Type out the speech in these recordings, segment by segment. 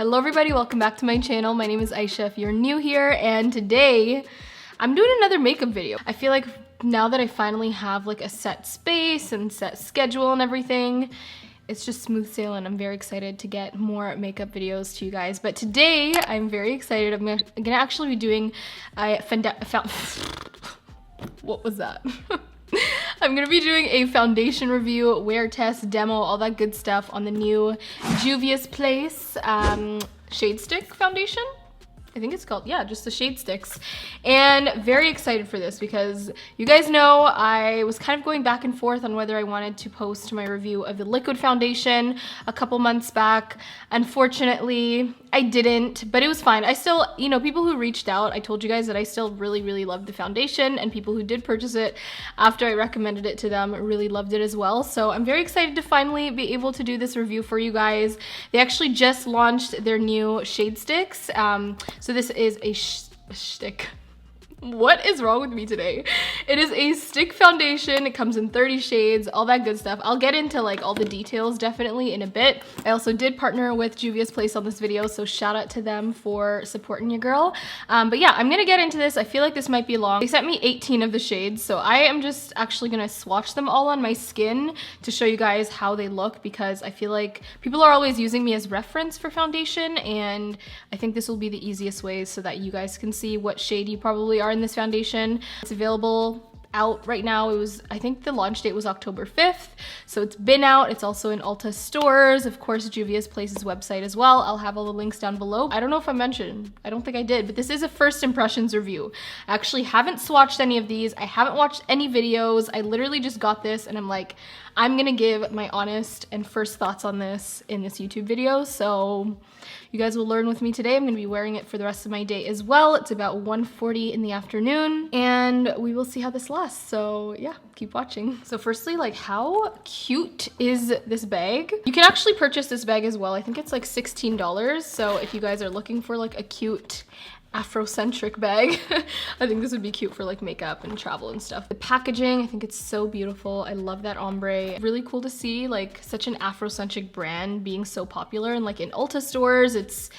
Hello everybody, welcome back to my channel. My name is Aysha if you're new here, and today I'm doing another makeup video. I feel like now that I finally have like a set space and set schedule and everything, it's just smooth sailing. I'm very excited to get more makeup videos to you guys. But today I'm very excited. I'm gonna actually be doing what was that? I'm gonna be doing a foundation review, wear test, demo, all that good stuff on the new JUVIA'S Place Shade Stick foundation. I think it's called, yeah, just the shade sticks. And very excited for this because you guys know I was kind of going back and forth on whether I wanted to post my review of the liquid foundation a couple months back. Unfortunately, I didn't, but it was fine. I still, you know, people who reached out, I told you guys that I still really loved the foundation, and people who did purchase it after I recommended it to them really loved it as well. So I'm very excited to finally be able to do this review for you guys. They actually just launched their new shade sticks. So this is a stick. What is wrong with me today? It is a stick foundation. It comes in 30 shades, all that good stuff. I'll get into like all the details definitely in a bit. I also did partner with JUVIA'S Place on this video, so shout out to them for supporting your girl. But yeah, I'm gonna get into this. I feel like this might be long. They sent me 18 of the shades, so I am just actually gonna swatch them all on my skin to show you guys how they look, because I feel like people are always using me as reference for foundation, and I think this will be the easiest way so that you guys can see what shade you probably are in this foundation. It's available out right now. It was, I think the launch date was October 5th, so it's been out. It's also in Ulta stores, of course, JUVIA'S Place's website as well. I'll have all the links down below. I don't know if I mentioned, I don't think I did, but this is a first impressions review. I actually haven't swatched any of these. I haven't watched any videos. I literally just got this and I'm like, I'm gonna give my honest and first thoughts on this in this YouTube video. So you guys will learn with me today. I'm gonna be wearing it for the rest of my day as well. It's about 1:40 in the afternoon, and we will see how this lasts. So yeah, keep watching. So firstly, like, how cute is this bag? You can actually purchase this bag as well. I think it's like $16. So if you guys are looking for like a cute Afrocentric bag, I think this would be cute for like makeup and travel and stuff. The packaging, I think it's so beautiful. I love that ombre. Really cool to see like such an Afrocentric brand being so popular, and like in Ulta stores, it's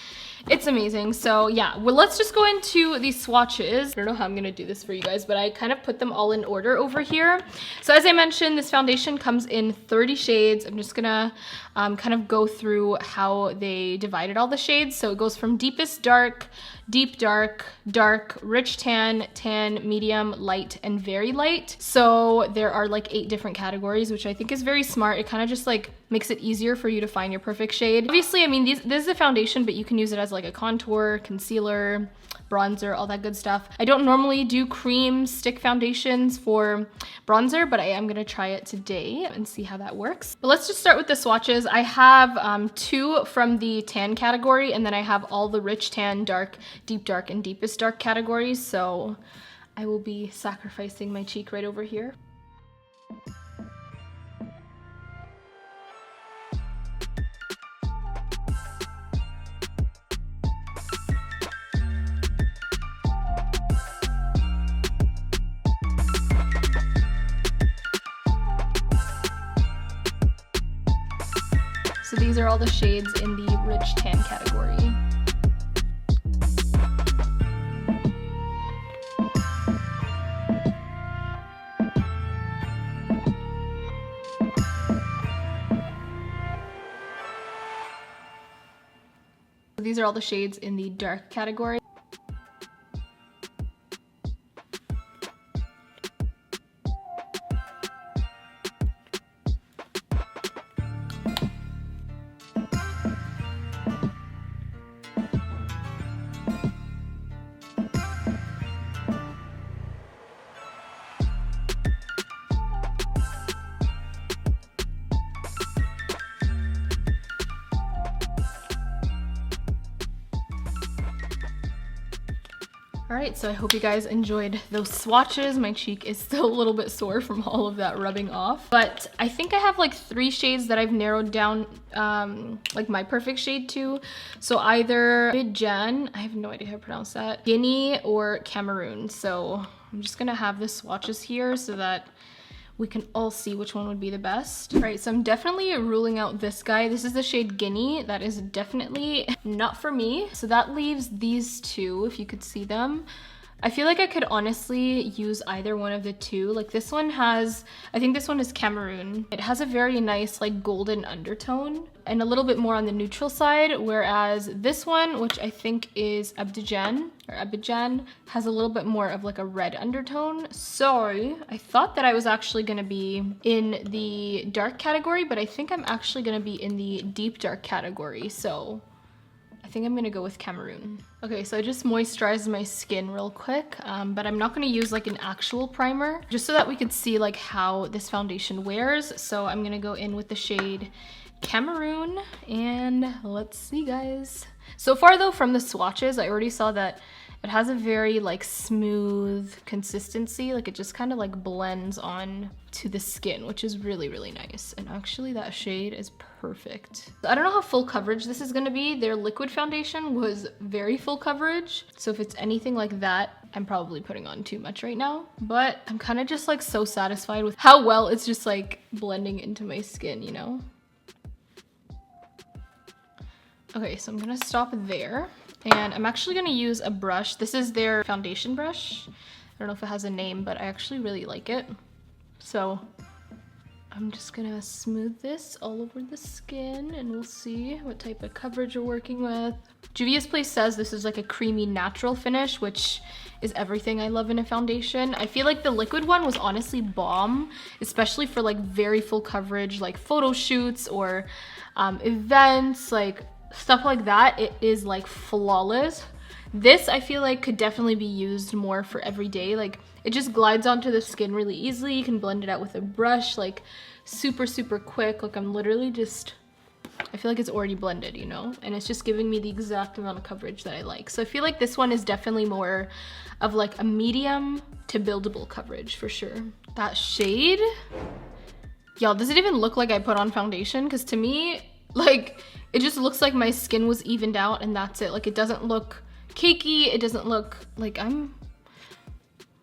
amazing. So yeah, well, let's just go into these swatches. I don't know how I'm gonna do this for you guys, but I kind of put them all in order over here. So as I mentioned, this foundation comes in 30 shades. I'm just gonna kind of go through how they divided all the shades. So it goes from deepest dark, deep dark, dark, rich tan, tan, medium, light, and very light. So there are like 8 different categories, which I think is very smart. It kind of just like makes it easier for you to find your perfect shade. Obviously, I mean, this is a foundation, but you can use it as like a contour, concealer, bronzer, all that good stuff. I don't normally do cream stick foundations for bronzer, but I am gonna try it today and see how that works. But let's just start with the swatches. I have 2 from the tan category, and then I have all the rich tan, dark, deep dark, and deepest dark categories. So I will be sacrificing my cheek right over here. So these are all the shades in the rich tan category. So these are all the shades in the dark category. All right, so I hope you guys enjoyed those swatches. My cheek is still a little bit sore from all of that rubbing off, but I think I have like 3 shades that I've narrowed down like my perfect shade to. So either Mid-Jan, I have no idea how to pronounce that, Guinea, or Cameroon. So I'm just gonna have the swatches here so that we can all see which one would be the best. All right, so I'm definitely ruling out this guy. This is the shade Guinea. That is definitely not for me. So that leaves these two, if you could see them. I feel like I could honestly use either one of the two. Like this one has, I think this one is Cameroon. It has a very nice like golden undertone and a little bit more on the neutral side, whereas this one, which I think is Abidjan, has a little bit more of like a red undertone. So I thought that I was actually gonna be in the dark category, but I think I'm actually gonna be in the deep dark category. So I think I'm gonna go with Cameroon. Okay, so I just moisturized my skin real quick, but I'm not gonna use like an actual primer, just so that we could see like how this foundation wears. So I'm gonna go in with the shade Cameroon, and let's see, guys. So far though, from the swatches, I already saw that it has a very like smooth consistency. Like it just kind of like blends on to the skin, which is really, really nice. And actually that shade is perfect. I don't know how full coverage this is gonna be. Their liquid foundation was very full coverage. So if it's anything like that, I'm probably putting on too much right now. But I'm kind of just like so satisfied with how well it's just like blending into my skin, you know? Okay, so I'm gonna stop there. And I'm actually gonna use a brush. This is their foundation brush. I don't know if it has a name, but I actually really like it. So I'm just gonna smooth this all over the skin and we'll see what type of coverage we're working with. Juvia's Place says this is like a creamy natural finish, which is everything I love in a foundation. I feel like the liquid one was honestly bomb, especially for like very full coverage, like photo shoots or events, like stuff like that. It is like flawless. This I feel like could definitely be used more for every day. Like it just glides onto the skin really easily. You can blend it out with a brush like super, super quick. Like I'm literally just, I feel like it's already blended, you know? And it's just giving me the exact amount of coverage that I like. So I feel like this one is definitely more of like a medium to buildable coverage for sure. That shade, y'all, does it even look like I put on foundation? Because to me, like, it just looks like my skin was evened out and that's it. Like it doesn't look cakey. It doesn't look like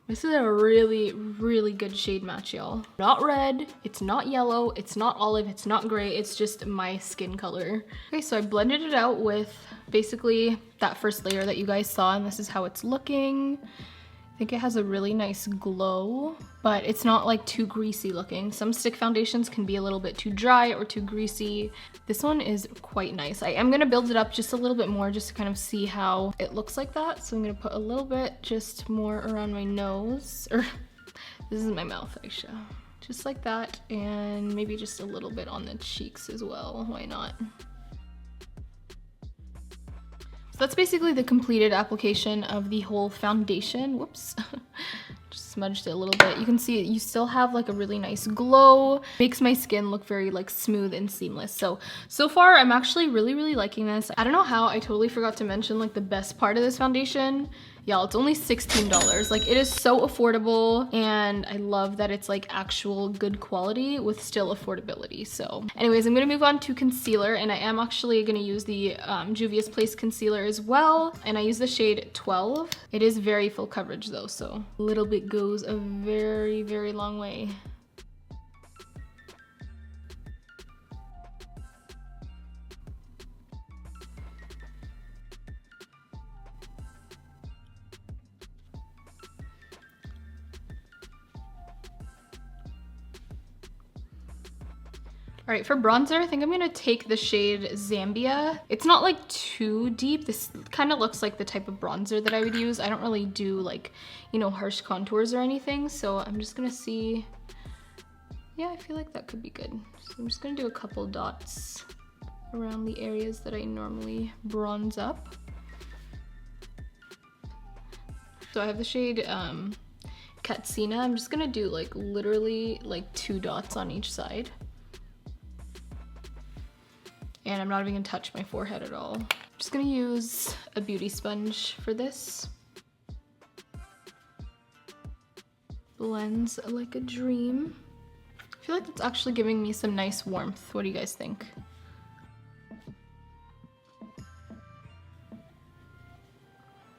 this is a really, really good shade match, y'all. Not red, it's not yellow, it's not olive, it's not gray, it's just my skin color. Okay, so I blended it out with basically that first layer that you guys saw, and this is how it's looking. I think it has a really nice glow, but it's not like too greasy looking. Some stick foundations can be a little bit too dry or too greasy. This one is quite nice. I am gonna build it up just a little bit more just to kind of see how it looks like that. So I'm gonna put a little bit just more around my nose, or this is my mouth, Aysha. Just like that, and maybe just a little bit on the cheeks as well, why not? So that's basically the completed application of the whole foundation. Whoops, just smudged it a little bit. You can see you still have like a really nice glow. Makes my skin look very like smooth and seamless. So far I'm actually really, really liking this. I don't know how I totally forgot to mention like the best part of this foundation. Y'all, it's only $16. Like it is so affordable, and I love that it's like actual good quality with still affordability. So anyways, I'm gonna move on to concealer, and I am actually gonna use the Juvia's Place concealer as well, and I use the shade 12. It is very full coverage though, so a little bit goes a very, very long way. All right, for bronzer, I think I'm gonna take the shade Zambia. It's not like too deep. This kind of looks like the type of bronzer that I would use. I don't really do like, you know, harsh contours or anything. So I'm just gonna see. Yeah, I feel like that could be good. So I'm just gonna do a couple dots around the areas that I normally bronze up. So I have the shade Katsina. I'm just gonna do like literally like 2 dots on each side. And I'm not even gonna touch my forehead at all. I'm just gonna use a beauty sponge for this. Blends like a dream. I feel like it's actually giving me some nice warmth. What do you guys think?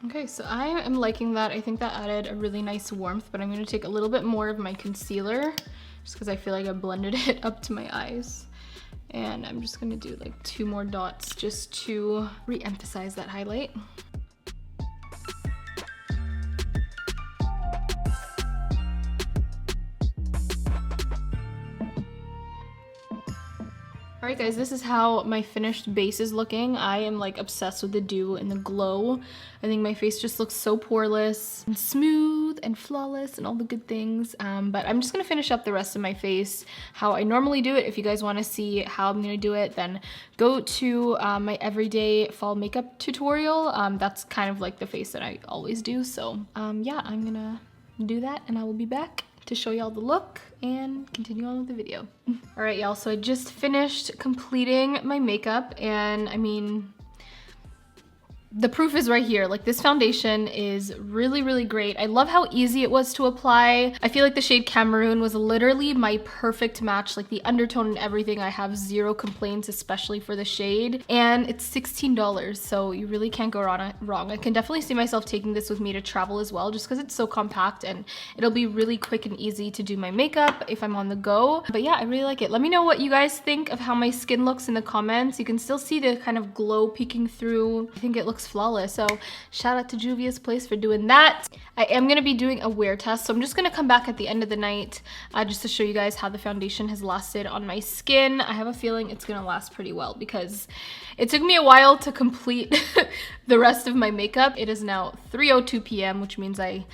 Okay, so I am liking that. I think that added a really nice warmth, but I'm gonna take a little bit more of my concealer just because I feel like I blended it up to my eyes. And I'm just gonna do like 2 more dots just to re-emphasize that highlight. Alright guys, this is how my finished base is looking. I am like obsessed with the dew and the glow. I think my face just looks so poreless and smooth and flawless and all the good things. But I'm just gonna finish up the rest of my face how I normally do it. If you guys want to see how I'm gonna do it, then go to my everyday fall makeup tutorial. That's kind of like the face that I always do. So yeah, I'm gonna do that and I will be back to show y'all the look and continue on with the video. All right, y'all, so I just finished completing my makeup, and I mean, the proof is right here. Like, this foundation is really, really great. I love how easy it was to apply. I feel like the shade Cameroon was literally my perfect match. Like, the undertone and everything, I have 0 complaints, especially for the shade. And it's $16, so you really can't go wrong. I can definitely see myself taking this with me to travel as well, just because it's so compact and it'll be really quick and easy to do my makeup if I'm on the go. But yeah, I really like it. Let me know what you guys think of how my skin looks in the comments. You can still see the kind of glow peeking through. I think it looks flawless. So shout out to JUVIA'S place for doing that. I am going to be doing a wear test, so I'm just going to come back at the end of the night just to show you guys how the foundation has lasted on my skin. I have a feeling it's going to last pretty well because it took me a while to complete the rest of my makeup. It is now 3:02 p.m., which means I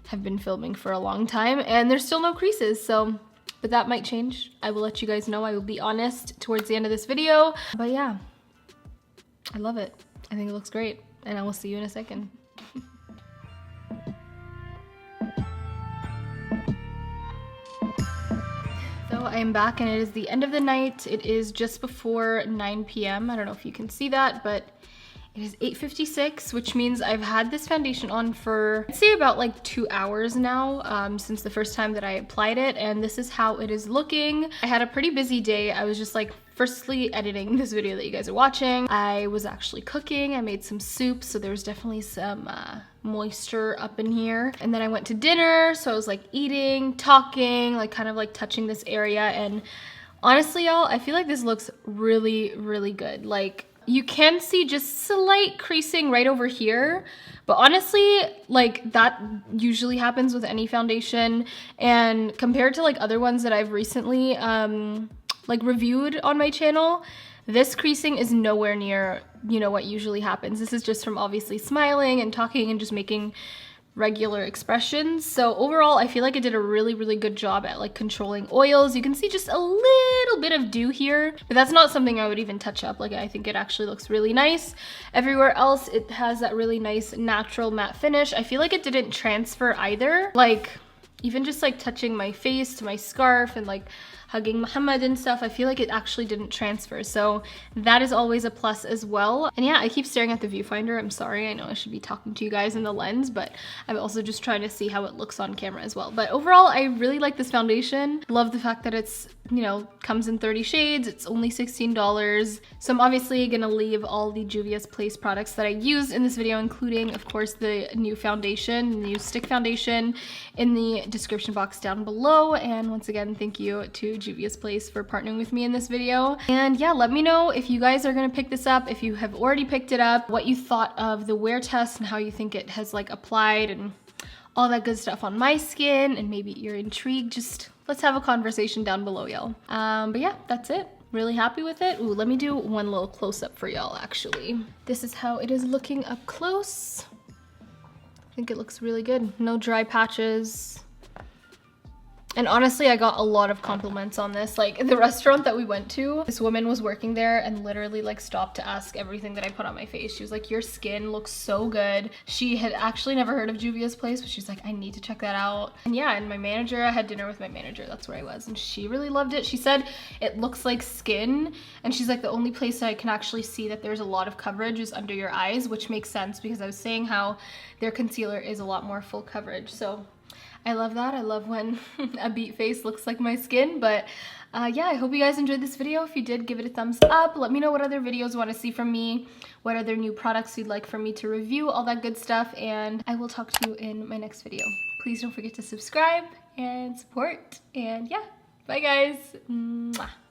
have been filming for a long time and there's still no creases, so but that might change. I will let you guys know. I will be honest towards the end of this video. But yeah, I love it. I think it looks great, and I will see you in a second. So I am back, and it is the end of the night. It is just before 9 p.m. I don't know if you can see that, but it is 8:56, which means I've had this foundation on for, I'd say, about like 2 hours now, since the first time that I applied it, and this is how it is looking. I had a pretty busy day. I was just like firstly editing this video that you guys are watching. I was actually cooking. I made some soup, so there was definitely some moisture up in here. And then I went to dinner, so I was like eating, talking, like kind of like touching this area. And honestly, y'all, I feel like this looks really, really good. Like, you can see just slight creasing right over here, but honestly, like, that usually happens with any foundation. And compared to like other ones that I've recently like reviewed on my channel, this creasing is nowhere near, you know, what usually happens. This is just from obviously smiling and talking and just making regular expressions. So overall, I feel like I did a really, really good job at like controlling oils. You can see just a little bit of dew here, but that's not something I would even touch up. Like, I think it actually looks really nice. Everywhere else, it has that really nice natural matte finish. I feel like it didn't transfer either. Like, even just like touching my face to my scarf and like hugging Muhammad and stuff, I feel like it actually didn't transfer. So that is always a plus as well. And yeah, I keep staring at the viewfinder. I'm sorry, I know I should be talking to you guys in the lens, but I'm also just trying to see how it looks on camera as well. But overall, I really like this foundation. Love the fact that it's, you know, comes in 30 shades. It's only $16. So I'm obviously gonna leave all the JUVIA'S Place products that I used in this video, including, of course, the new foundation, the new stick foundation, in the description box down below. And once again, thank you to JUVIA'S Place for partnering with me in this video. And yeah, let me know if you guys are gonna pick this up, if you have already picked it up, what you thought of the wear test and how you think it has like applied and all that good stuff on my skin, and maybe you're intrigued. Just let's have a conversation down below, y'all. But yeah, that's it. Really happy with it. Ooh, let me do one little close-up for y'all, actually. This is how it is looking up close. I think it looks really good. No dry patches. And honestly, I got a lot of compliments on this. Like, the restaurant that we went to, this woman was working there and literally like stopped to ask everything that I put on my face. She was like, your skin looks so good. She had actually never heard of JUVIA'S Place, but she's like, I need to check that out. And yeah, and my manager, I had dinner with my manager. That's where I was. And she really loved it. She said it looks like skin. And she's like, the only place that I can actually see that there's a lot of coverage is under your eyes, which makes sense because I was saying how their concealer is a lot more full coverage. So I love that. I love when a beat face looks like my skin. But yeah, I hope you guys enjoyed this video. If you did, give it a thumbs up. Let me know what other videos you want to see from me, what other new products you'd like for me to review, all that good stuff. And I will talk to you in my next video. Please don't forget to subscribe and support. And yeah, Bye guys. Mwah.